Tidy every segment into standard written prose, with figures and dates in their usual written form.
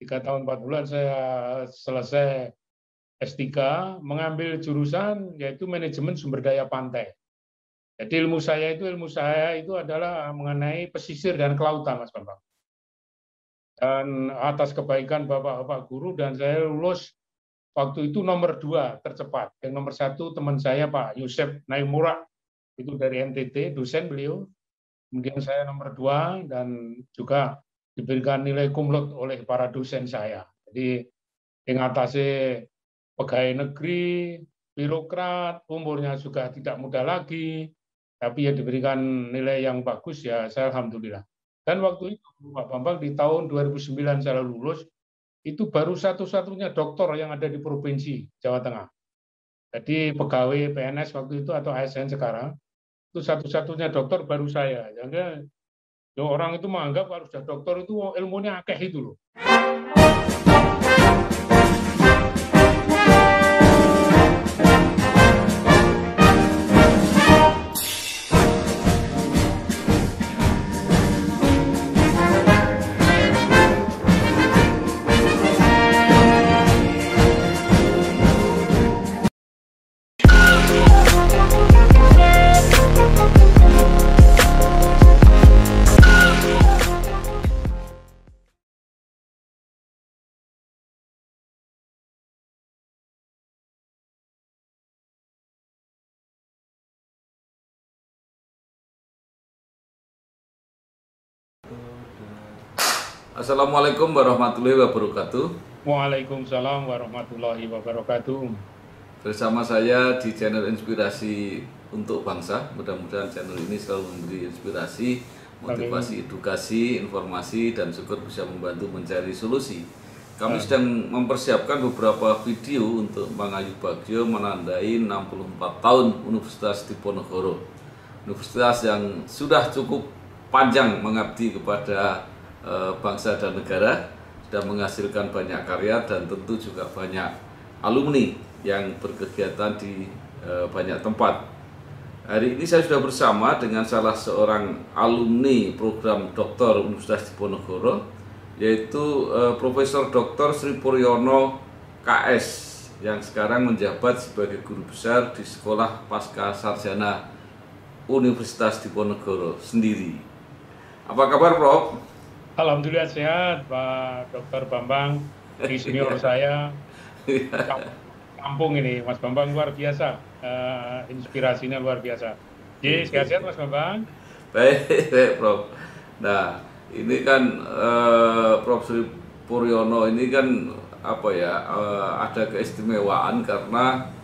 3 tahun 4 bulan saya selesai S3, mengambil jurusan yaitu manajemen sumber daya pantai. Jadi ilmu saya itu adalah mengenai pesisir dan kelautan, Mas Bambang. Dan atas kebaikan bapak-bapak guru dan saya lulus waktu itu nomor 2 tercepat. Yang nomor 1 teman saya Pak Yusef Naimura, itu dari NTT, dosen beliau. Kemudian saya nomor 2 dan juga diberikan nilai cum laude oleh para dosen saya. Jadi mengatasi pegawai negeri, birokrat, umurnya juga tidak muda lagi, tapi ya diberikan nilai yang bagus ya, saya alhamdulillah. Dan waktu itu Pak Bambang di tahun 2009 saya lulus, itu baru satu-satunya doktor yang ada di Provinsi Jawa Tengah. Jadi pegawai PNS waktu itu atau ASN sekarang, itu satu-satunya dokter baru saya. Jadi orang itu menganggap kalau sudah dokter itu ilmunya akeh itu loh. Assalamualaikum warahmatullahi wabarakatuh. Waalaikumsalam warahmatullahi wabarakatuh. Bersama saya di channel Inspirasi untuk Bangsa. Mudah-mudahan channel ini selalu memberi inspirasi, motivasi, edukasi, informasi, dan syukur bisa membantu mencari solusi. Kami sedang mempersiapkan beberapa video untuk Bang Ayu Bagio menandai 64 tahun Universitas Diponegoro. Universitas yang sudah cukup panjang mengabdi kepada bangsa dan negara, sudah menghasilkan banyak karya dan tentu juga banyak alumni yang berkegiatan di banyak tempat. Hari ini saya sudah bersama dengan salah seorang alumni program doktor Universitas Diponegoro, yaitu Profesor Dr. Sri Puryono KS, yang sekarang menjabat sebagai guru besar di Sekolah Pasca Sarjana Universitas Diponegoro sendiri. Apa kabar, Prof? Alhamdulillah sehat, Pak Dr. Bambang, ini senior saya. Kampung ini, Mas Bambang luar biasa, inspirasinya luar biasa. Jadi sehat-sehat Mas Bambang? Baik, Prof. Nah, ini kan Prof. Sri Puryono ini kan ada keistimewaan karena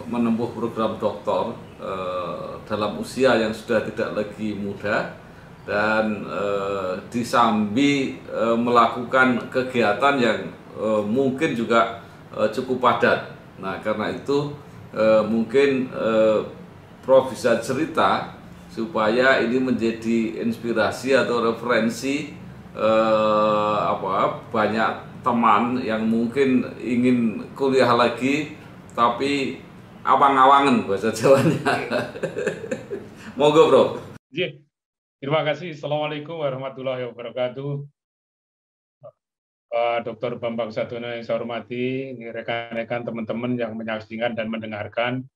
menempuh program doktor dalam usia yang sudah tidak lagi muda, dan disambi melakukan kegiatan yang mungkin juga cukup padat. Nah, karena itu mungkin Prof bisa cerita supaya ini menjadi inspirasi atau referensi banyak teman yang mungkin ingin kuliah lagi tapi awang-awangan bahasa Jawanya. Monggo, Bro. Terima kasih. Assalamualaikum warahmatullahi wabarakatuh. Pak Dr. Bambang Satono yang saya hormati, rekan-rekan teman-teman yang menyaksikan dan mendengarkan.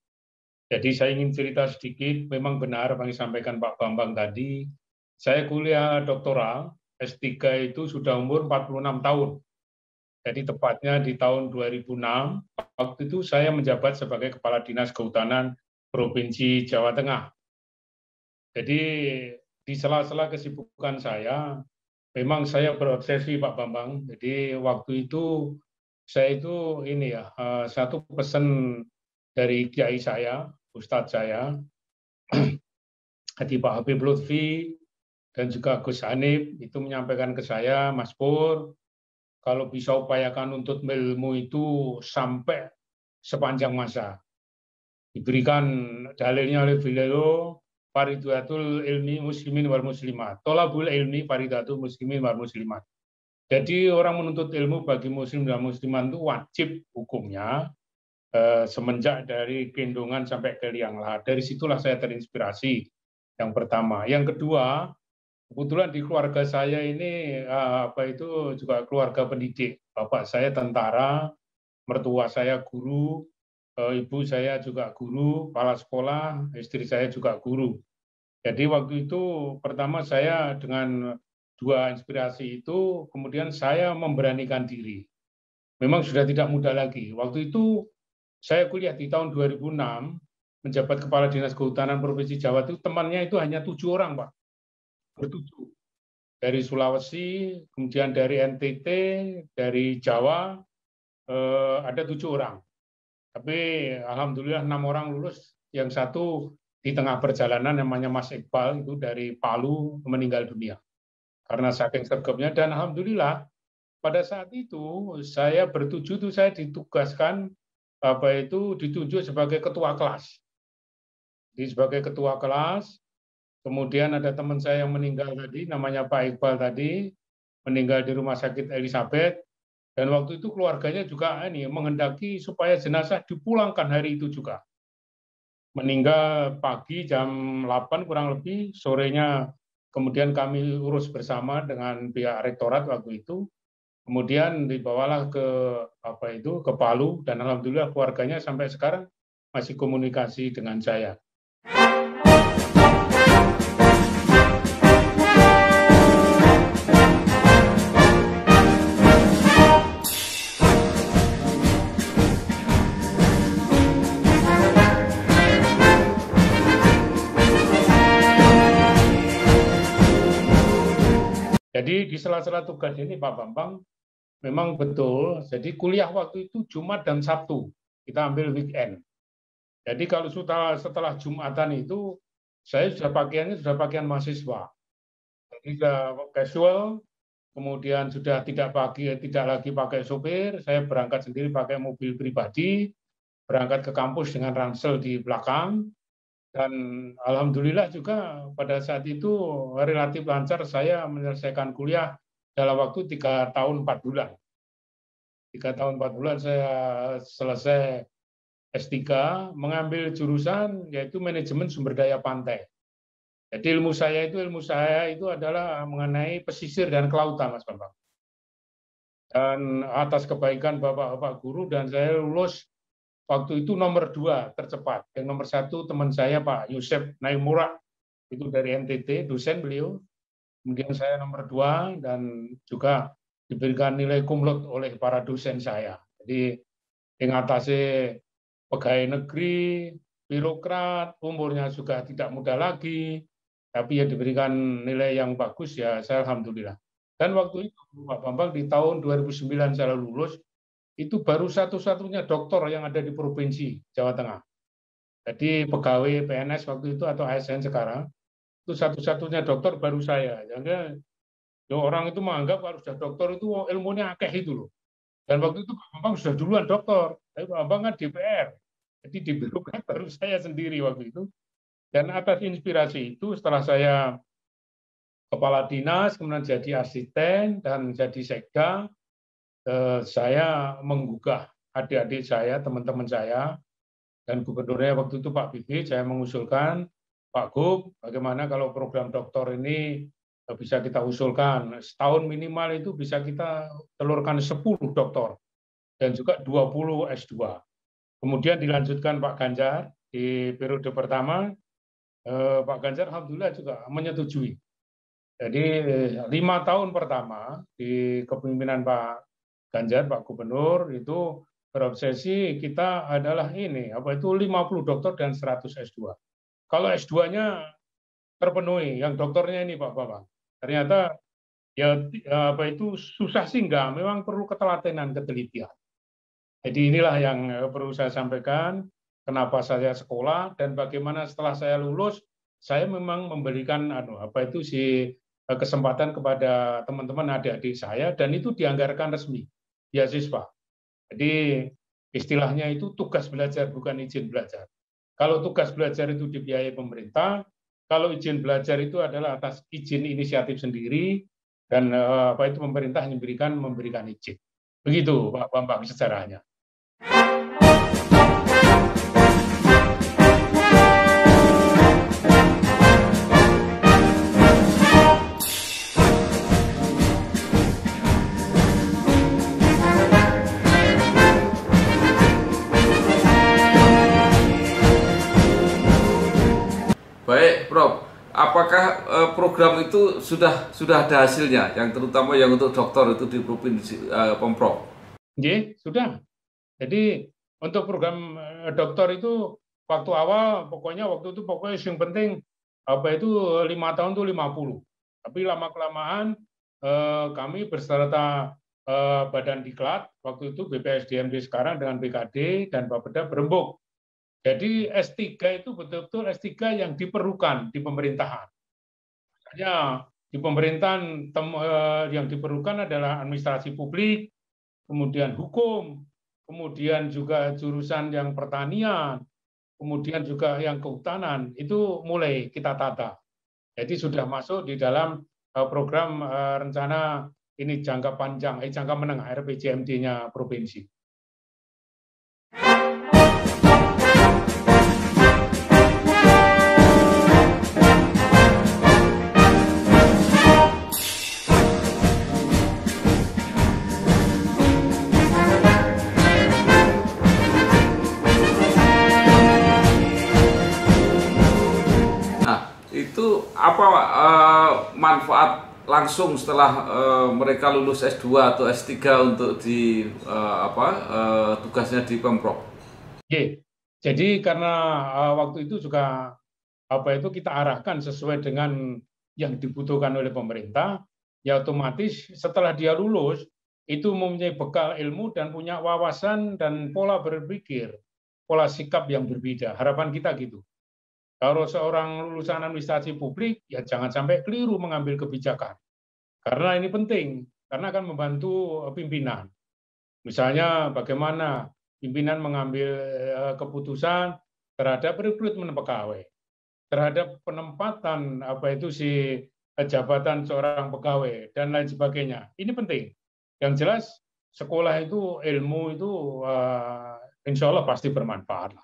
Jadi saya ingin cerita sedikit, memang benar apa yang disampaikan Pak Bambang tadi. Saya kuliah doktoral, S3 itu sudah umur 46 tahun. Jadi tepatnya di tahun 2006, waktu itu saya menjabat sebagai Kepala Dinas Kehutanan Provinsi Jawa Tengah. Jadi di sela-sela kesibukan saya, memang saya berobsesi Pak Bambang. Jadi waktu itu saya itu satu pesan dari kiai saya, Ustadz saya, Hadi Pak Habib Lutfi dan juga Gus Hanif itu menyampaikan ke saya, Mas Pur, kalau bisa upayakan untuk ilmu itu sampai sepanjang masa. Diberikan dalilnya oleh beliau, faridatul ilmi muslimin wal muslimat. Tolabul ilmi faridatul muslimin wal muslimat. Jadi orang menuntut ilmu bagi muslim dan muslimat itu wajib hukumnya semenjak dari gendongan sampai ke liang lahat. Dari situlah saya terinspirasi. Yang pertama. Yang kedua, Kebetulan di keluarga saya ini juga keluarga pendidik. Bapak saya tentara, mertua saya guru, ibu saya juga guru, kepala sekolah, istri saya juga guru. Jadi waktu itu pertama saya dengan dua inspirasi itu, kemudian saya memberanikan diri. Memang sudah tidak muda lagi. Waktu itu saya kuliah di tahun 2006, menjabat Kepala Dinas Kehutanan Provinsi Jawa itu temannya itu hanya 7 orang, Pak. Bertujuh. Dari Sulawesi, kemudian dari NTT, dari Jawa, ada 7 orang. Tapi alhamdulillah 6 orang lulus, yang satu di tengah perjalanan namanya Mas Iqbal itu dari Palu meninggal dunia karena saking sergapnya. Dan alhamdulillah pada saat itu saya bertujuh itu saya ditugaskan ditunjuk sebagai ketua kelas. Sebagai ketua kelas, kemudian ada teman saya yang meninggal tadi, namanya Pak Iqbal tadi, meninggal di Rumah Sakit Elizabeth. Dan waktu itu keluarganya juga menghendaki supaya jenazah dipulangkan hari itu juga. Meninggal pagi jam 8 kurang lebih, sorenya kemudian kami urus bersama dengan pihak rektorat waktu itu. Kemudian dibawalah ke Palu, dan alhamdulillah keluarganya sampai sekarang masih komunikasi dengan saya. Jadi di sela-sela tugas ini Pak Bambang, memang betul, jadi kuliah waktu itu Jumat dan Sabtu, kita ambil weekend. Jadi kalau setelah Jumatan itu, saya sudah pakaian mahasiswa. Jadi sudah casual, kemudian sudah tidak lagi pakai sopir, saya berangkat sendiri pakai mobil pribadi, berangkat ke kampus dengan ransel di belakang. Dan alhamdulillah juga pada saat itu relatif lancar, saya menyelesaikan kuliah dalam waktu 3 tahun 4 bulan. 3 tahun 4 bulan saya selesai S3, mengambil jurusan yaitu manajemen sumber daya pantai. Jadi ilmu saya itu adalah mengenai pesisir dan kelautan, Mas Bambang. Dan atas kebaikan Bapak-Bapak guru, dan saya lulus waktu itu nomor 2 tercepat. Yang nomor 1 teman saya Pak Yusef Naimura, itu dari NTT, dosen beliau. Kemudian saya nomor 2 dan juga diberikan nilai cum laude oleh para dosen saya. Jadi mengatasi pegawai negeri, birokrat, umurnya juga tidak muda lagi, tapi ya diberikan nilai yang bagus, ya saya alhamdulillah. Dan waktu itu Pak Bambang di tahun 2009 saya lulus, itu baru satu-satunya doktor yang ada di Provinsi Jawa Tengah. Jadi pegawai PNS waktu itu atau ASN sekarang, itu satu-satunya dokter baru saya. Jadi orang itu menganggap kalau sudah dokter itu ilmunya akeh itu loh. Dan waktu itu Pak Bambang sudah duluan dokter, tapi Pak Bambang kan DPR. Jadi di birokrat baru saya sendiri waktu itu. Dan atas inspirasi itu setelah saya kepala dinas, kemudian jadi asisten dan jadi sekda, saya menggugah adik-adik saya, teman-teman saya, dan gubernurnya waktu itu Pak Bibi, saya mengusulkan, Pak Gub, bagaimana kalau program doktor ini bisa kita usulkan, setahun minimal itu bisa kita telurkan 10 doktor, dan juga 20 S2. Kemudian dilanjutkan Pak Ganjar, di periode pertama, Pak Ganjar alhamdulillah juga menyetujui. Jadi 5 tahun pertama di kepemimpinan Pak Ganjar, Pak Gubernur, itu berobsesi kita adalah ini, 50 dokter dan 100 S2. Kalau S2-nya terpenuhi, yang dokternya ini Pak Bambang, ternyata ya susah sih enggak, memang perlu ketelatenan, ketelitian. Jadi inilah yang perlu saya sampaikan, kenapa saya sekolah dan bagaimana setelah saya lulus, saya memang memberikan kesempatan kepada teman-teman adik-adik saya, dan itu dianggarkan resmi, beasiswa. Jadi istilahnya itu tugas belajar, bukan izin belajar. Kalau tugas belajar itu dibiayai pemerintah, kalau izin belajar itu adalah atas izin inisiatif sendiri, dan pemerintah memberikan izin. Begitu Pak Bambang sejarahnya. program itu sudah ada hasilnya, yang terutama yang untuk dokter itu di provinsi Pemprov. Nggih, sudah. Jadi untuk program dokter itu waktu awal pokoknya yang penting apa itu 5 tahun tuh 50. Tapi lama kelamaan kami beserta Badan Diklat waktu itu BPSDMD sekarang dengan BKD dan Bapeda berembuk. Jadi S3 itu betul-betul S3 yang diperlukan di pemerintahan. Makanya di pemerintahan yang diperlukan adalah administrasi publik, kemudian hukum, kemudian juga jurusan yang pertanian, kemudian juga yang kehutanan, itu mulai kita tata. Jadi sudah masuk di dalam program rencana ini jangka panjang, jangka menengah RPJMD-nya provinsi. Itu apa manfaat langsung setelah mereka lulus S2 atau S3 untuk di tugasnya di Pemprov? Jadi karena waktu itu juga kita arahkan sesuai dengan yang dibutuhkan oleh pemerintah, ya otomatis setelah dia lulus itu mempunyai bekal ilmu dan punya wawasan dan pola berpikir, pola sikap yang berbeda. Harapan kita gitu. Kalau seorang lulusan administrasi publik, ya jangan sampai keliru mengambil kebijakan. Karena ini penting, karena akan membantu pimpinan. Misalnya bagaimana pimpinan mengambil keputusan terhadap rekrutmen pegawai, terhadap penempatan jabatan seorang pegawai, dan lain sebagainya. Ini penting. Yang jelas, sekolah itu, ilmu itu insya Allah pasti bermanfaat.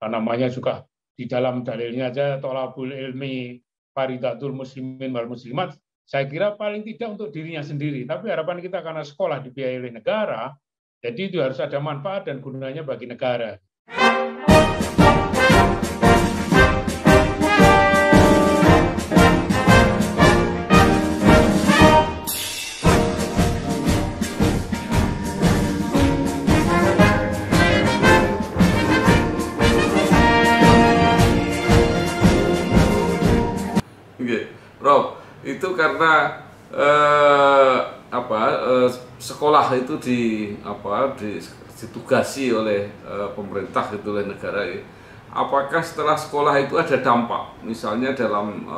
Namanya juga di dalam dalilnya aja tolabul ilmi faridatul muslimin wal muslimat, saya kira paling tidak untuk dirinya sendiri, tapi harapan kita karena sekolah dibiayai oleh negara, jadi itu harus ada manfaat dan gunanya bagi negara. Prof, itu karena sekolah itu ditugasi oleh pemerintah, itu oleh negara. Apakah setelah sekolah itu ada dampak, misalnya dalam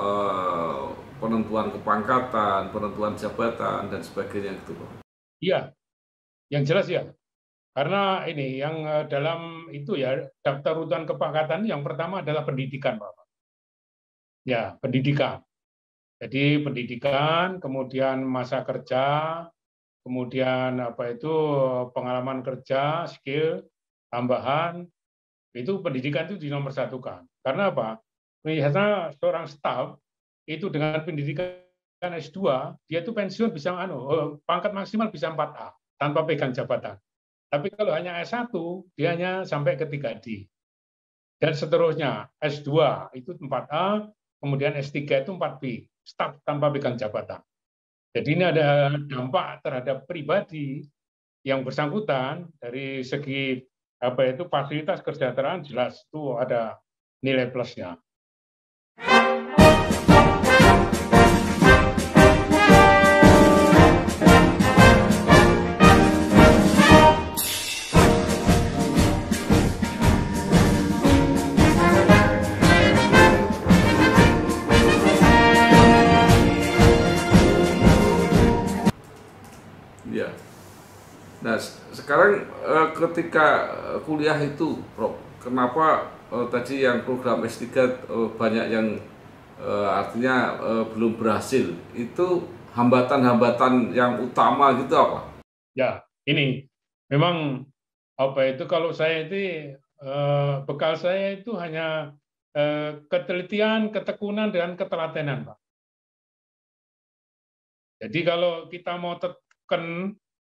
penentuan kepangkatan, penentuan jabatan dan sebagainya gitu, Prof? Iya, yang jelas ya. Karena ini yang dalam itu ya daftar urutan kepangkatan yang pertama adalah pendidikan, Pak. Ya, pendidikan. Jadi pendidikan, kemudian masa kerja, kemudian pengalaman kerja, skill, tambahan, itu pendidikan itu dinomorsatukan. Karena apa? Biasanya seorang staf itu dengan pendidikan S2, dia itu pensiun bisa pangkat maksimal bisa 4A tanpa pegang jabatan. Tapi kalau hanya S1, dia hanya sampai ke 3D. Dan seterusnya, S2 itu 4A, kemudian S3 itu 4B. Staf tanpa pegang jabatan. Jadi ini ada dampak terhadap pribadi yang bersangkutan dari segi fasilitas kesejahteraan, jelas itu ada nilai plusnya. Nah, sekarang ketika kuliah itu, Prof, kenapa tadi yang program S3 banyak yang artinya belum berhasil? Itu hambatan-hambatan yang utama gitu apa? Ya, ini memang kalau saya itu bekal saya itu hanya ketelitian, ketekunan, dan ketelatenan, Pak. Jadi kalau kita mau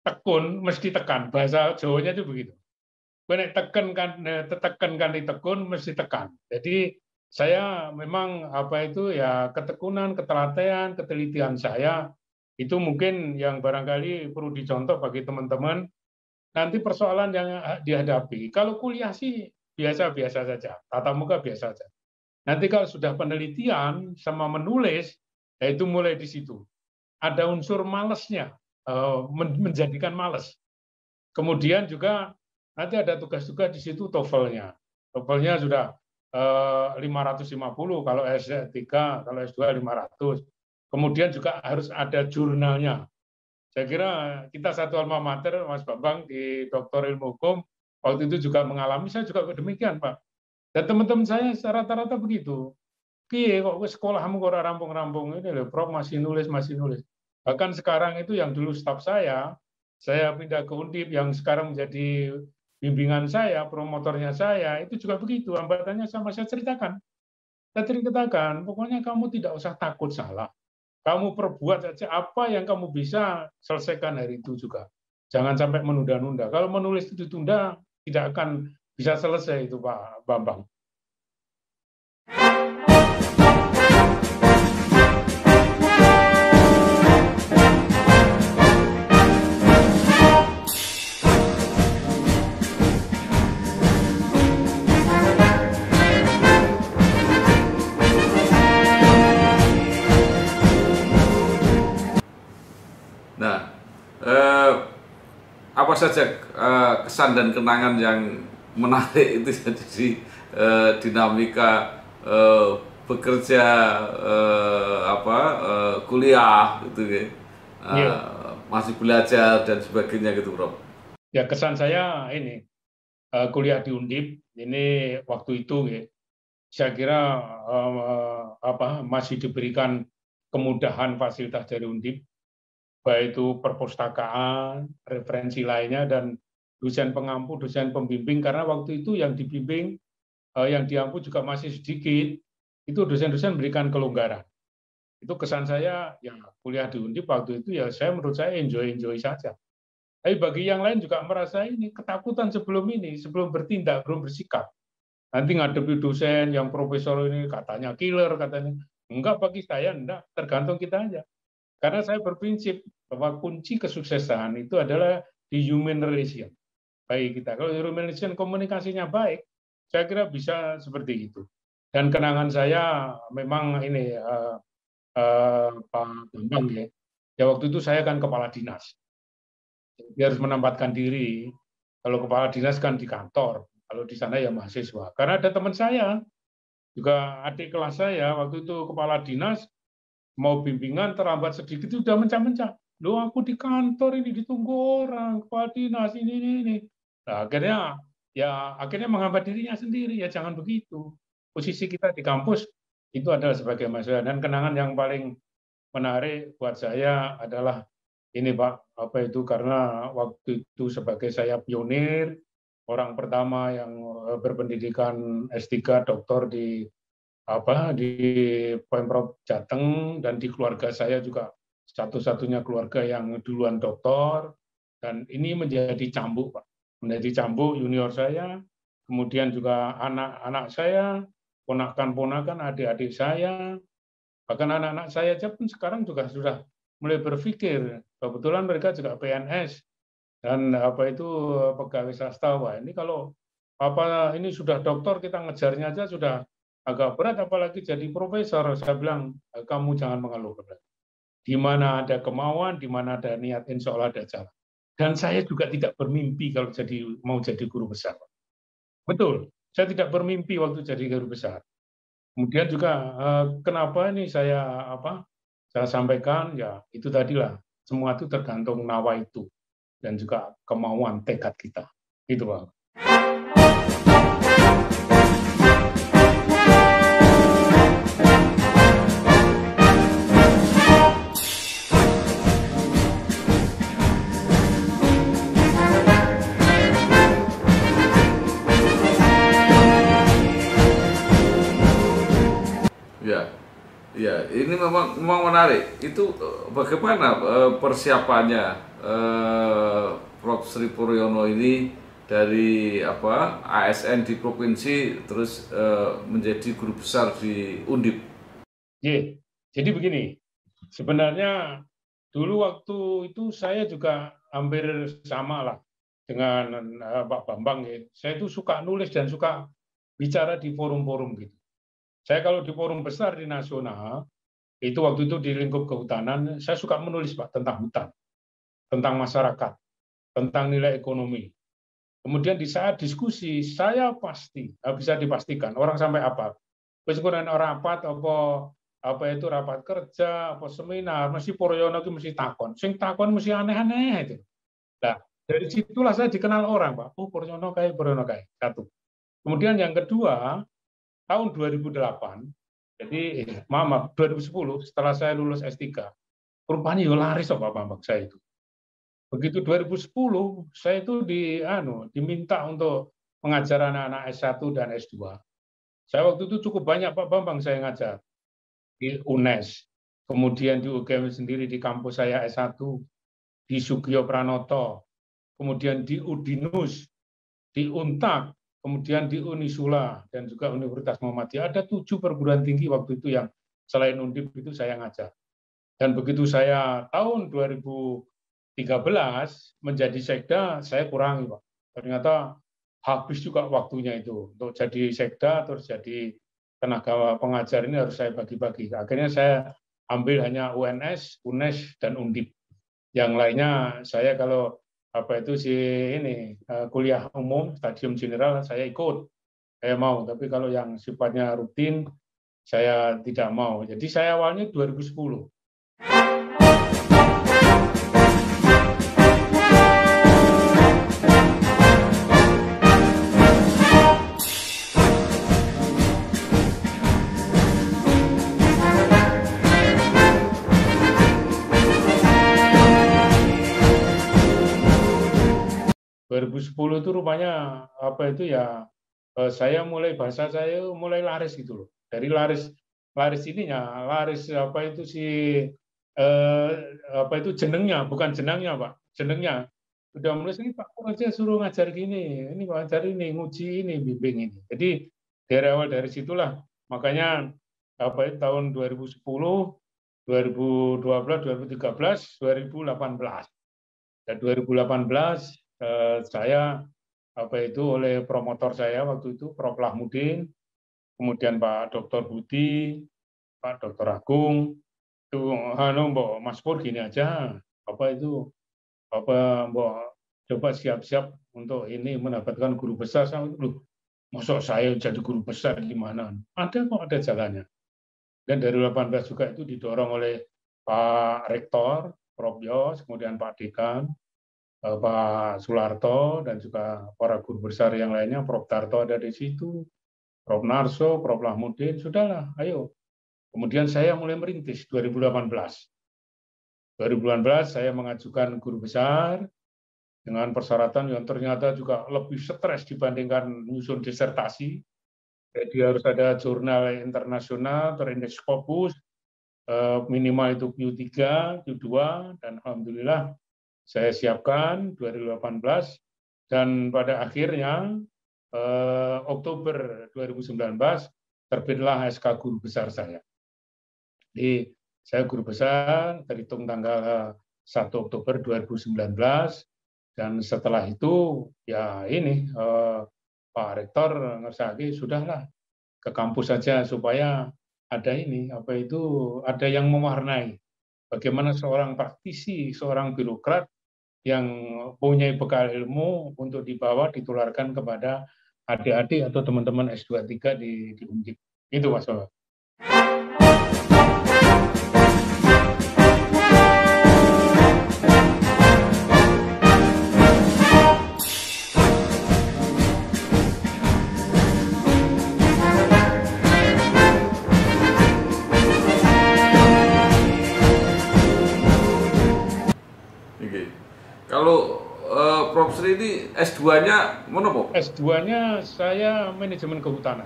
tekun mesti tekan, bahasa Jawanya itu begitu. Tekan kan ditekun mesti tekan. Jadi saya memang apa itu ya ketekunan, ketelatenan, ketelitian saya itu mungkin yang barangkali perlu dicontoh bagi teman-teman. Nanti persoalan yang dihadapi, kalau kuliah sih biasa-biasa saja, tatap muka biasa saja. Nanti kalau sudah penelitian sama menulis, ya itu mulai di situ. Ada unsur malesnya, menjadikan males. Kemudian juga nanti ada tugas-tugas di situ TOEFL-nya. TOEFL-nya sudah 550, kalau S3, kalau S2 500. Kemudian juga harus ada jurnalnya. Saya kira kita satu alma mater, Mas Bambang, di Doktor Ilmu Hukum, waktu itu juga mengalami, saya juga demikian, Pak. Dan teman-teman saya rata-rata begitu. Piye kok sekolahmu kok rampung-rampung ini loh, Prof masih nulis, masih nulis. Bahkan sekarang itu yang dulu staf saya pindah ke Undip, yang sekarang menjadi bimbingan saya, promotornya saya, itu juga begitu, hambatannya sama saya ceritakan. Saya ceritakan, pokoknya kamu tidak usah takut salah. Kamu perbuat saja apa yang kamu bisa selesaikan hari itu juga. Jangan sampai menunda-nunda. Kalau menulis itu ditunda, tidak akan bisa selesai itu Pak Bambang. Nah, apa saja kesan dan kenangan yang menarik itu jadi dinamika bekerja kuliah gitu ya, masih belajar dan sebagainya gitu, Bro. Ya kesan saya ini kuliah di Undip ini waktu itu ya, saya kira masih diberikan kemudahan fasilitas dari Undip, baik itu perpustakaan, referensi lainnya, dan dosen pengampu, dosen pembimbing, karena waktu itu yang dibimbing, yang diampu juga masih sedikit, itu dosen-dosen berikan kelonggaran. Itu kesan saya, ya kuliah di Undip waktu itu ya menurut saya enjoy saja. Tapi bagi yang lain juga merasa ini ketakutan sebelum bertindak, belum bersikap. Nanti ngadepi dosen yang profesor ini katanya killer, katanya. Enggak, bagi saya enggak, tergantung kita aja. Karena saya berprinsip bahwa kunci kesuksesan itu adalah di human relation. Baik kita, kalau human relation komunikasinya baik, saya kira bisa seperti itu. Dan kenangan saya memang ini Pak Bambang ya. Ya waktu itu saya kan kepala dinas. Dia harus menempatkan diri. Kalau kepala dinas kan di kantor, kalau di sana ya mahasiswa. Karena ada teman saya, juga adik kelas saya, waktu itu kepala dinas, mau bimbingan terlambat sedikit sudah mencah-mencah. Loh aku di kantor ini ditunggu orang, kepala dinas ini. Nah, akhirnya menghambat dirinya sendiri, ya jangan begitu. Posisi kita di kampus itu adalah sebagai mahasiswa. Dan kenangan yang paling menarik buat saya adalah ini Pak, karena waktu itu sebagai saya pionir, orang pertama yang berpendidikan S3 doktor di Pemprov Jateng, dan di keluarga saya juga satu-satunya keluarga yang duluan doktor, dan ini menjadi cambuk Pak, menjadi cambuk junior saya, kemudian juga anak-anak saya, ponakan-ponakan, adik-adik saya, bahkan anak-anak saya pun sekarang juga sudah mulai berpikir, kebetulan mereka juga PNS dan pegawai swasta. Wah, ini kalau ini sudah doktor, kita ngejarnya aja sudah agak berat, apalagi jadi profesor. Saya bilang, kamu jangan mengeluh. Di mana ada kemauan, di mana ada niat, insya Allah ada jalan. Dan saya juga tidak bermimpi kalau mau jadi guru besar. Betul, saya tidak bermimpi waktu jadi guru besar. Kemudian juga kenapa ini saya sampaikan, ya itu tadilah, semua itu tergantung nawa itu dan juga kemauan tekad kita. Itu Bang. Ya, ini memang menarik. Itu bagaimana persiapannya Prof. Sri Puryono ini dari ASN di provinsi terus menjadi guru besar di Undip? Jadi begini, sebenarnya dulu waktu itu saya juga hampir sama lah dengan Pak Bambang. Saya itu suka nulis dan suka bicara di forum-forum gitu. Saya kalau di forum besar di nasional, itu waktu itu di lingkup kehutanan, saya suka menulis Pak tentang hutan, tentang masyarakat, tentang nilai ekonomi. Kemudian di saat diskusi, saya pasti bisa dipastikan orang sampai apa, meskipun orang rapat apa itu rapat kerja, apa seminar, mesti Puryono itu mesti takon, sing takon mesti aneh-aneh itu. Nah, dari situlah saya dikenal orang Pak. Oh Puryono kayak satu. Kemudian yang kedua, tahun 2008, jadi maaf 2010 setelah saya lulus S3, rupanya yo laris Pak Bambang saya itu. Begitu 2010 saya itu diminta untuk mengajar anak-anak S1 dan S2. Saya waktu itu cukup banyak Pak Bambang saya ngajar di UNES, kemudian di UGM sendiri di kampus saya S1, di Sugio Pranoto, kemudian di Udinus, di Untak, kemudian di Unisula, dan juga Universitas Muhammadiyah. Ada 7 perguruan tinggi waktu itu yang selain Undip itu saya ngajar. Dan begitu saya tahun 2013 menjadi sekda, saya kurangi, Pak. Ternyata habis juga waktunya itu. Untuk jadi sekda, terus jadi tenaga pengajar ini harus saya bagi-bagi. Akhirnya saya ambil hanya UNS, UNES, dan Undip. Yang lainnya saya kalau kuliah umum stadium general saya ikut, saya mau, tapi kalau yang sifatnya rutin saya tidak mau. Jadi saya awalnya 2010. itu rupanya saya mulai bahasa saya mulai laris gitu loh. Dari laris ininya, laris jenengnya, bukan jenangnya Pak, jenengnya. Udah mulai ini Pak aja suruh ngajar gini, ini Pak ngajar ini, nguji ini, bimbing ini. Jadi dari awal dari situlah makanya tahun 2010, 2012, 2013, 2018. Dan 2018 saya oleh promotor saya waktu itu Prof. Lahmudin, kemudian Pak Dr. Budi, Pak Dr. Agung, itu Mbok Mas Pur gini aja, Mbok coba siap-siap untuk ini mendapatkan guru besar. Masuk saya jadi guru besar gimana? Ada kok, ada jalannya. Dan dari 2018 juga itu didorong oleh Pak Rektor, Prof. Yos, kemudian Pak Dekan, Pak Sularto, dan juga para guru besar yang lainnya, Prof. Tarto ada di situ, Prof. Narso, Prof. Lahmudin, sudahlah, ayo. Kemudian saya mulai merintis 2018. 2018 saya mengajukan guru besar dengan persyaratan yang ternyata juga lebih stres dibandingkan menyusun disertasi. Jadi harus ada jurnal internasional, terindeks Scopus, minimal itu Q3, Q2, dan alhamdulillah saya siapkan 2018, dan pada akhirnya Oktober 2019 terbitlah SK Guru Besar saya. Jadi saya guru besar terhitung tanggal 1 Oktober 2019, dan setelah itu ya ini Pak Rektor ngersaki sudahlah ke kampus saja supaya ada ada yang mewarnai bagaimana seorang praktisi, seorang birokrat yang punya bekal ilmu untuk dibawa ditularkan kepada adik-adik atau teman-teman S2 3 di Undip. Itu Mas Bapak. Kalau Prof. Sri ini S2-nya mana Pak? S2-nya saya manajemen kehutanan.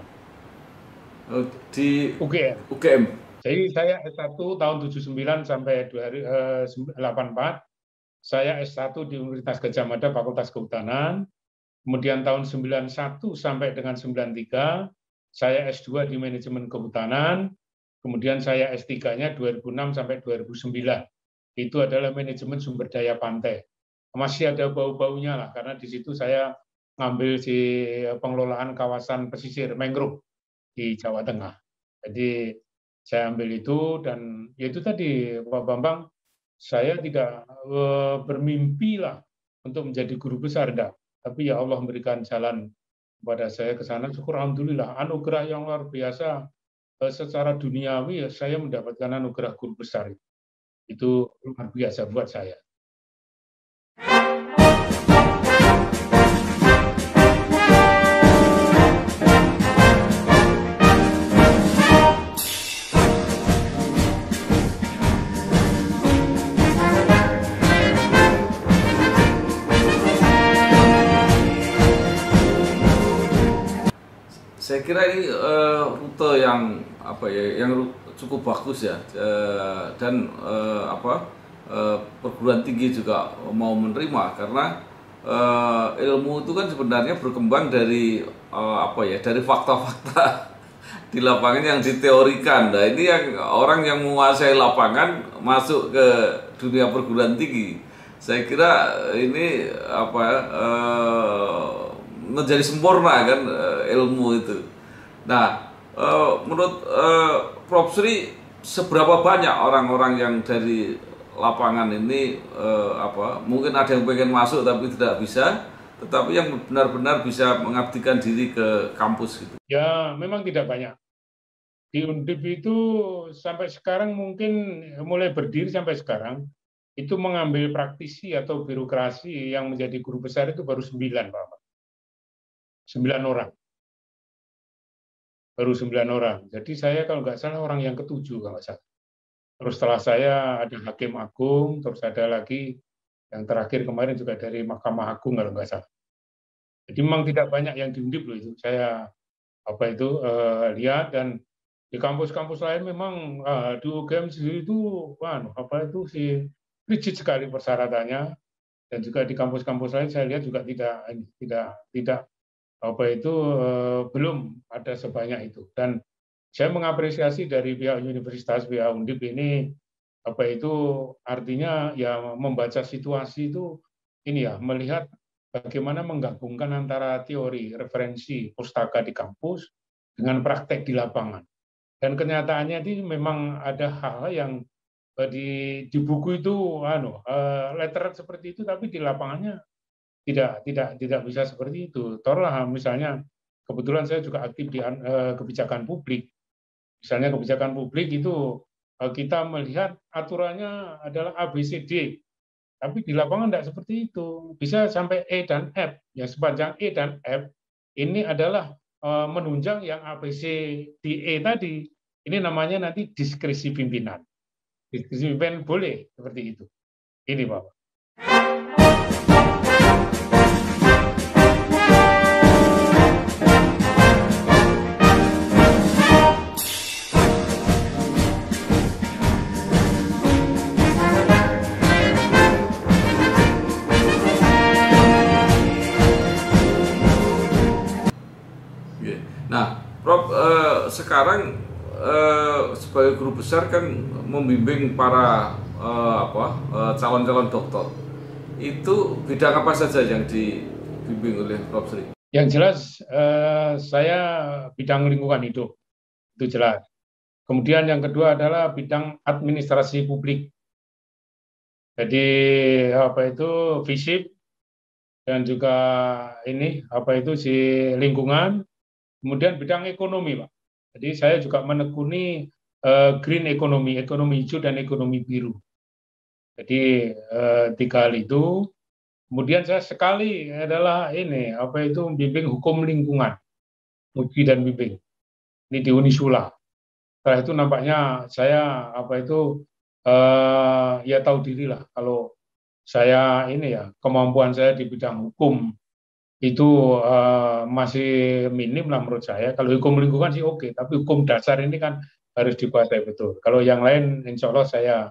Di UGM. Jadi saya S1 tahun 79 sampai 84. Saya S1 di Universitas Gajah Mada Fakultas Kehutanan. Kemudian tahun 91 sampai dengan 93 saya S2 di manajemen kehutanan, kemudian saya S3-nya 2006 sampai 2009. Itu adalah manajemen sumber daya pantai. Masih ada bau-baunya lah, karena di situ saya ngambil si pengelolaan kawasan pesisir mangrove di Jawa Tengah. Jadi saya ambil itu, dan ya itu tadi Pak Bambang, saya tidak bermimpi lah untuk menjadi guru besar, enggak. Tapi ya Allah memberikan jalan kepada saya ke sana. Syukur alhamdulillah, anugerah yang luar biasa secara duniawi. Ya, saya mendapatkan anugerah guru besar. Itu luar biasa buat saya. Saya kira ini rute yang apa ya, yang cukup bagus ya, dan perguruan tinggi juga mau menerima, karena ilmu itu kan sebenarnya berkembang dari dari fakta-fakta di lapangan yang diteorikan. Nah, ini yang orang yang menguasai lapangan masuk ke dunia perguruan tinggi. Saya kira ini menjadi sempurna kan ilmu itu. Nah, menurut Prof. Sri, seberapa banyak orang-orang yang dari lapangan ini mungkin ada yang pengen masuk tapi tidak bisa, tetapi yang benar-benar bisa mengabdikan diri ke kampus gitu? Ya, memang tidak banyak. Di Undip itu sampai sekarang, mungkin mulai berdiri sampai sekarang, itu mengambil praktisi atau birokrasi yang menjadi guru besar itu baru 9, Pak. 9 orang. Baru 9 orang. Jadi saya kalau nggak salah orang yang ke-7 kalau nggak salah. Terus setelah saya ada Hakim Agung, terus ada lagi yang terakhir kemarin juga dari Mahkamah Agung kalau nggak salah. Jadi memang tidak banyak yang di Undip loh itu. Saya lihat, dan di kampus-kampus lain memang di UGM sendiri itu sih rigid sekali persyaratannya, dan juga di kampus-kampus lain saya lihat juga tidak belum ada sebanyak itu. Dan saya mengapresiasi dari pihak universitas, pihak Undip ini artinya ya membaca situasi itu ini ya, melihat bagaimana menggabungkan antara teori referensi pustaka di kampus dengan praktek di lapangan. Dan kenyataannya ini memang ada hal yang di buku itu letteran seperti itu, tapi di lapangannya tidak bisa seperti itu. Taruhlah misalnya, kebetulan saya juga aktif di kebijakan publik. Misalnya kebijakan publik itu kita melihat aturannya adalah A, B, C, D. Tapi di lapangan tidak seperti itu. Bisa sampai E dan F. Ya, sepanjang E dan F ini adalah menunjang yang A, B, C, D, E tadi. Ini namanya nanti diskresi pimpinan. Diskresi pimpinan boleh seperti itu. Ini Bapak. Nah, Prof, sekarang sebagai guru besar kan membimbing para calon-calon dokter. Itu bidang apa saja yang dibimbing oleh Prof. Sri? Yang jelas saya bidang lingkungan hidup, itu jelas. Kemudian yang kedua adalah bidang administrasi publik. Jadi FISIP, dan juga si lingkungan. Kemudian bidang ekonomi, Pak. Jadi saya juga menekuni green economy, ekonomi hijau dan ekonomi biru. Jadi 3 hal itu. Kemudian saya sekali adalah membimbing hukum lingkungan, uji dan bimbing. Ini di Unisula. Setelah itu nampaknya saya ya tahu diri lah kalau saya kemampuan saya di bidang hukum itu masih minim lah menurut saya. Kalau hukum lingkungan sih oke, tapi hukum dasar ini kan harus dikuasai betul. Kalau yang lain insya Allah saya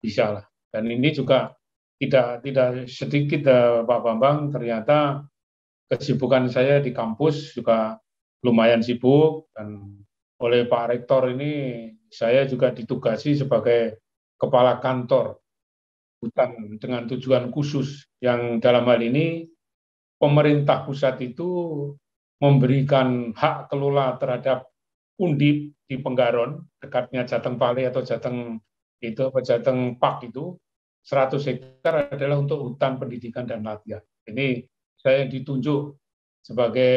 bisa lah. Dan ini juga tidak sedikit Pak Bambang, ternyata kesibukan saya di kampus juga lumayan sibuk, dan oleh Pak Rektor ini saya juga ditugasi sebagai kepala kantor hutan dengan tujuan khusus, yang dalam hal ini pemerintah pusat itu memberikan hak kelola terhadap Undip di Penggaron, dekatnya Jateng Pale atau Jateng itu apa Jateng Park itu 100 hektar adalah untuk hutan pendidikan dan latihan. Ini saya ditunjuk sebagai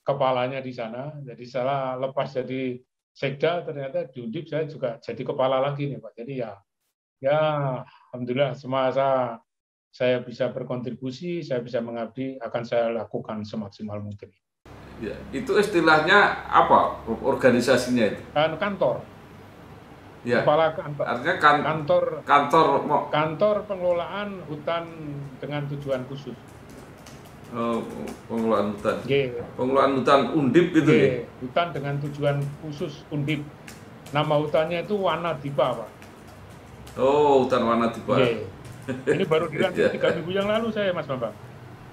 kepalanya di sana. Jadi saya lepas jadi sekda, ternyata di Undip saya juga jadi kepala lagi nih Pak. Jadi ya alhamdulillah semasa saya bisa berkontribusi, saya bisa mengabdi, akan saya lakukan semaksimal mungkin. Ya, itu istilahnya apa organisasinya itu? Kantor. Ya. Kepala kantor. Artinya kantor pengelolaan hutan dengan tujuan khusus. Pengelolaan hutan. Yeah. Pengelolaan hutan Undip gitu ya. Hutan dengan tujuan khusus Undip. Nama hutannya itu Wanadipa, Pak. Oh, hutan Wanadipa. Yeah. Ini baru dilantik 3 minggu yang lalu saya, Mas Bambang.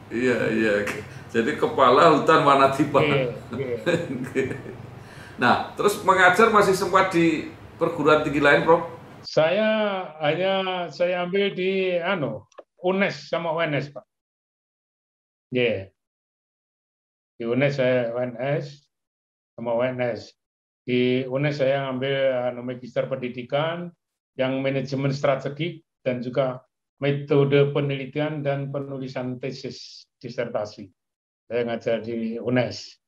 Iya. Jadi kepala hutan Wanadipa. Nah, terus mengajar masih sempat di perguruan tinggi lain, Prof? Saya ambil di UNES sama UNS, Pak. Di UNES saya UNS sama UNS. Di UNES saya ambil magister pendidikan yang manajemen strategik dan juga metode penelitian dan penulisan tesis disertasi. Saya ngajar di UNES.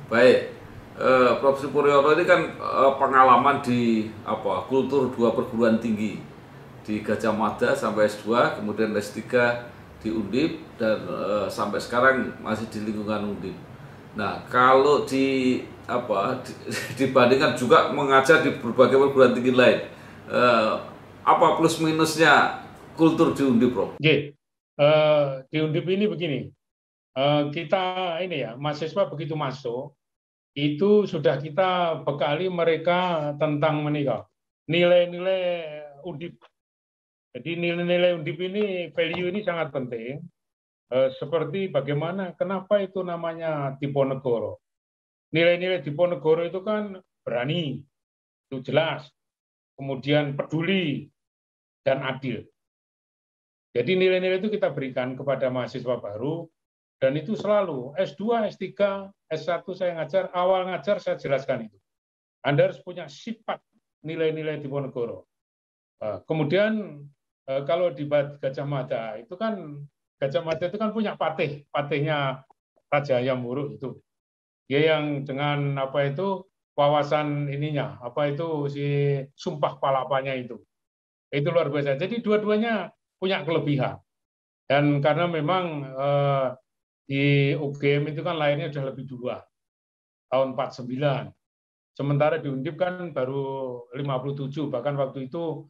Baik, Prof. Supriyono ini kan pengalaman di kultur 2 perguruan tinggi di Gajah Mada sampai S2, kemudian S3 di Undip, dan sampai sekarang masih di lingkungan Undip. Nah, kalau dibandingkan juga mengajar di berbagai perguruan tinggi lain, apa plus minusnya kultur di Undip, Prof? Di Undip ini begini, kita mahasiswa begitu masuk, itu sudah kita bekali mereka tentang nilai-nilai Undip. Jadi nilai-nilai Undip ini, value ini sangat penting. Seperti bagaimana, kenapa itu namanya Diponegoro. Nilai-nilai Diponegoro itu kan berani, itu jelas. Kemudian peduli dan adil. Jadi nilai-nilai itu kita berikan kepada mahasiswa baru, dan itu selalu S2, S3, S1 saya ngajar, awal ngajar saya jelaskan itu. Anda harus punya sifat nilai-nilai Diponegoro. Kemudian kalau di Gajah Mada itu kan punya patihnya Raja Hayam Wuruk itu. Dia yang dengan wawasan ininya, si sumpah palapanya itu. Itu luar biasa. Jadi dua-duanya punya kelebihan. Dan karena memang di UGM itu kan lahirnya sudah lebih duluan, tahun 49. Sementara di Undip kan baru 57, bahkan waktu itu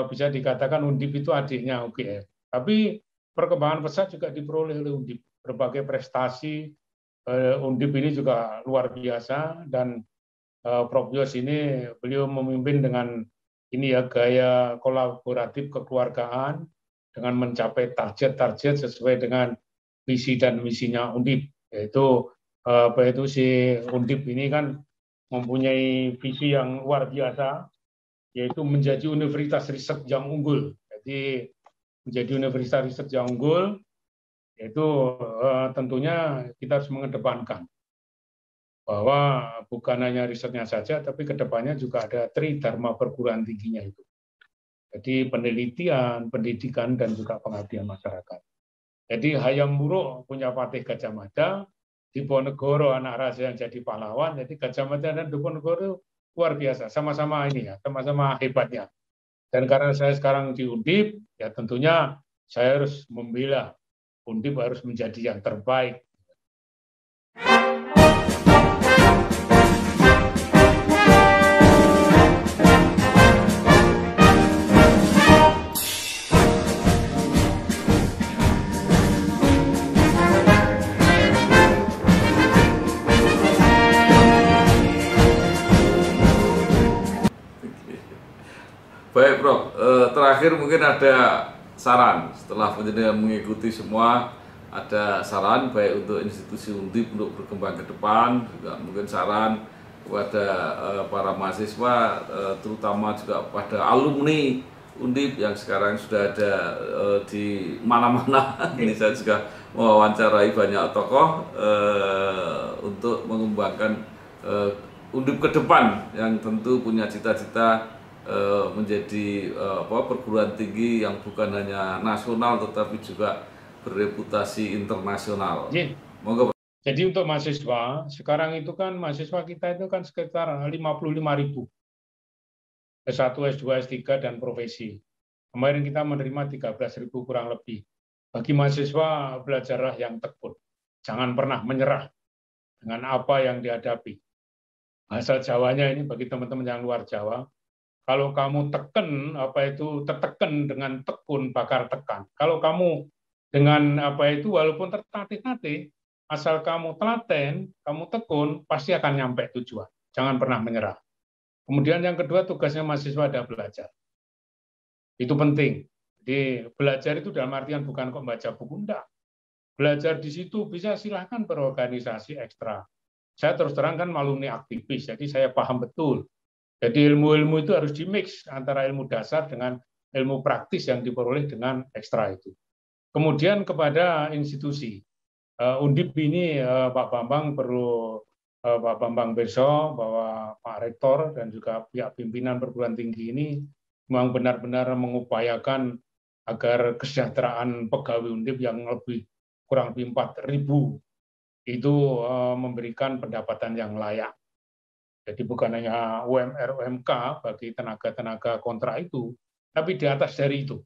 bisa dikatakan Undip itu adiknya UGM. Tapi perkembangan pesat juga diperoleh oleh Undip. Berbagai prestasi Undip ini juga luar biasa, dan Prof. Yos ini beliau memimpin dengan gaya kolaboratif kekeluargaan dengan mencapai target-target sesuai dengan visi dan misinya Undip, yaitu si Undip ini kan mempunyai visi yang luar biasa, yaitu menjadi universitas riset yang unggul. Jadi menjadi universitas riset yang unggul, yaitu tentunya kita harus mengedepankan bahwa bukan hanya risetnya saja, tapi kedepannya juga ada tridharma perguruan tingginya itu. Jadi penelitian, pendidikan, dan juga pengabdian masyarakat. Jadi Hayam Wuruk punya patih Gajah Mada, Diponegoro anak raja yang jadi pahlawan. Jadi Gajah Mada dan Diponegoro luar biasa, sama-sama sama-sama hebatnya. Dan karena saya sekarang di Undip, ya tentunya saya harus membela Undip harus menjadi yang terbaik. Baik Prof, terakhir mungkin ada saran setelah penjenengan mengikuti semua, ada saran baik untuk institusi Undip untuk berkembang ke depan, juga mungkin saran kepada para mahasiswa, terutama juga pada alumni Undip yang sekarang sudah ada di mana-mana. Ini saya juga mewawancarai banyak tokoh untuk mengembangkan Undip ke depan yang tentu punya cita-cita menjadi perguruan tinggi yang bukan hanya nasional tetapi juga bereputasi internasional. Monggo. Jadi untuk mahasiswa sekarang itu kan mahasiswa kita itu kan sekitar 55.000 S1, S2, S3 dan profesi. Kemarin kita menerima 13.000 kurang lebih. Bagi mahasiswa belajarlah yang tekun. Jangan pernah menyerah dengan apa yang dihadapi. Bahasa Jawanya ini bagi teman-teman yang luar Jawa, kalau kamu teken, tertekan dengan tekun, bakar tekan. Kalau kamu dengan walaupun tertatih-tatih, asal kamu telaten, kamu tekun, pasti akan nyampe tujuan. Jangan pernah menyerah. Kemudian yang kedua, tugasnya mahasiswa adalah belajar. Itu penting. Jadi belajar itu dalam artian bukan kok baca buku, enggak. Belajar di situ bisa silahkan berorganisasi ekstra. Saya terus terang kan alumni aktivis, jadi saya paham betul. Jadi ilmu-ilmu itu harus dimix antara ilmu dasar dengan ilmu praktis yang diperoleh dengan ekstra itu. Kemudian kepada institusi, Undip ini Pak Bambang perlu Pak Bambang besok bahwa Pak Rektor dan juga pihak pimpinan perguruan tinggi ini memang benar-benar mengupayakan agar kesejahteraan pegawai Undip yang kurang lebih 4.000 itu memberikan pendapatan yang layak. Jadi bukan hanya UMR, UMK bagi tenaga-tenaga kontrak itu, tapi di atas dari itu.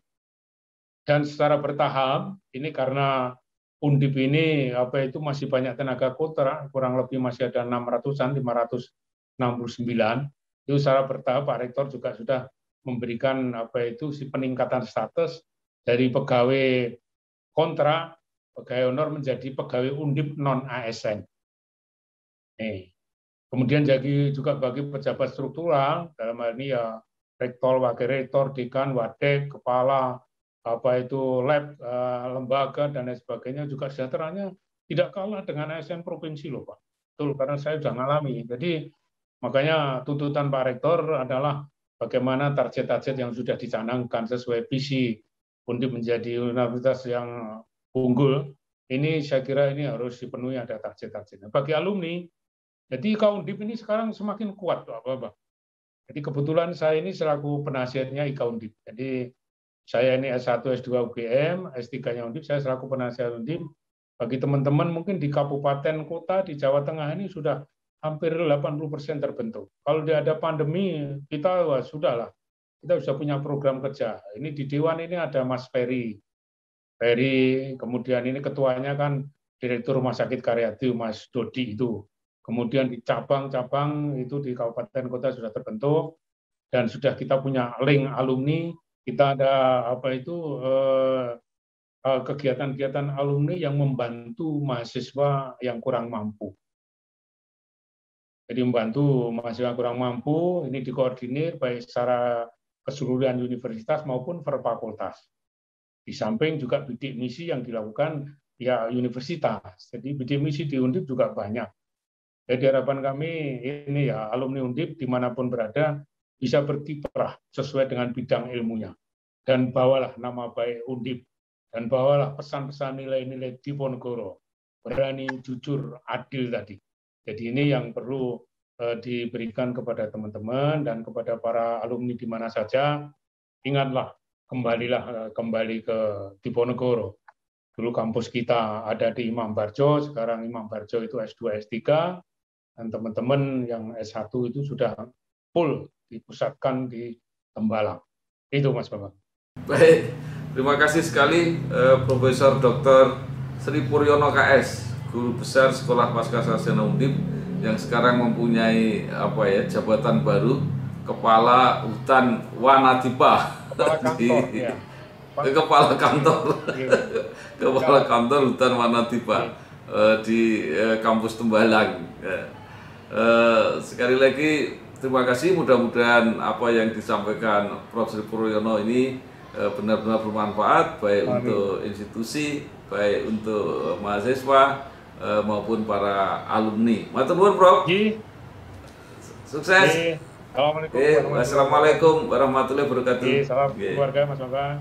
Dan secara bertahap, ini karena Undip ini masih banyak tenaga kontrak, kurang lebih masih ada 600-an, 569. Itu secara bertahap Pak Rektor juga sudah memberikan peningkatan status dari pegawai kontrak, pegawai honor menjadi pegawai Undip non ASN. Kemudian juga bagi pejabat struktural, dalam hal ini ya rektor, wakil rektor, dekan, wadek, kepala, lab, lembaga, dan lain sebagainya, juga sejahteranya tidak kalah dengan ASN provinsi loh Pak. Betul, karena saya sudah ngalami. Jadi makanya tuntutan Pak Rektor adalah bagaimana target-target yang sudah dicanangkan sesuai visi Undip menjadi universitas yang unggul, ini saya kira ini harus dipenuhi, ada target-targetnya. Bagi alumni, jadi Undip ini sekarang semakin kuat, Pak. Jadi kebetulan saya ini selaku penasihatnya Undip. Jadi saya ini S1, S2 UGM, S3-nya Undip, saya selaku penasihat Undip. Bagi teman-teman mungkin di kabupaten kota di Jawa Tengah ini sudah hampir 80% terbentuk. Kalau ada pandemi, kita sudahlah. Kita sudah punya program kerja. Ini di Dewan ini ada Mas Ferry, kemudian ini ketuanya kan Direktur Rumah Sakit Karyadi, Mas Dodi itu. Kemudian di cabang-cabang itu di kabupaten kota sudah terbentuk dan sudah kita punya link alumni. Kita ada kegiatan-kegiatan alumni yang membantu mahasiswa yang kurang mampu. Jadi membantu mahasiswa kurang mampu ini dikoordinir baik secara keseluruhan universitas maupun per fakultas. Di samping juga bidik misi yang dilakukan ya universitas. Jadi bidik misi di Undip juga banyak. Jadi harapan kami ini ya alumni Undip dimanapun berada bisa berkiprah sesuai dengan bidang ilmunya. Dan bawalah nama baik Undip. Dan bawalah pesan-pesan nilai-nilai Diponegoro. Berani, jujur, adil tadi. Jadi ini yang perlu diberikan kepada teman-teman dan kepada para alumni di mana saja. Ingatlah, kembali ke Diponegoro. Dulu kampus kita ada di Imam Barjo, sekarang Imam Barjo itu S2, S3. Dan teman-teman yang S1 itu sudah full dipusatkan di Tembalang. Itu Mas Bambang. Baik, terima kasih sekali Profesor Dr. Sri Puryono KS, Guru Besar Sekolah Pascasarjana Undip yang sekarang mempunyai jabatan baru, Kepala Hutan Wanadipa. Kepala kantor, ya. Kepala kantor, Kepala Kantor Hutan Wanadipa di kampus Tembalang. Sekali lagi terima kasih. Mudah-mudahan apa yang disampaikan Prof. Sri Puryono ini benar-benar bermanfaat baik untuk institusi, baik untuk mahasiswa maupun para alumni. Matur nuwun, Prof. Sukses. Assalamualaikum Wassalamualaikum warahmatullahi wabarakatuh. Salam keluarga Mas Bambang.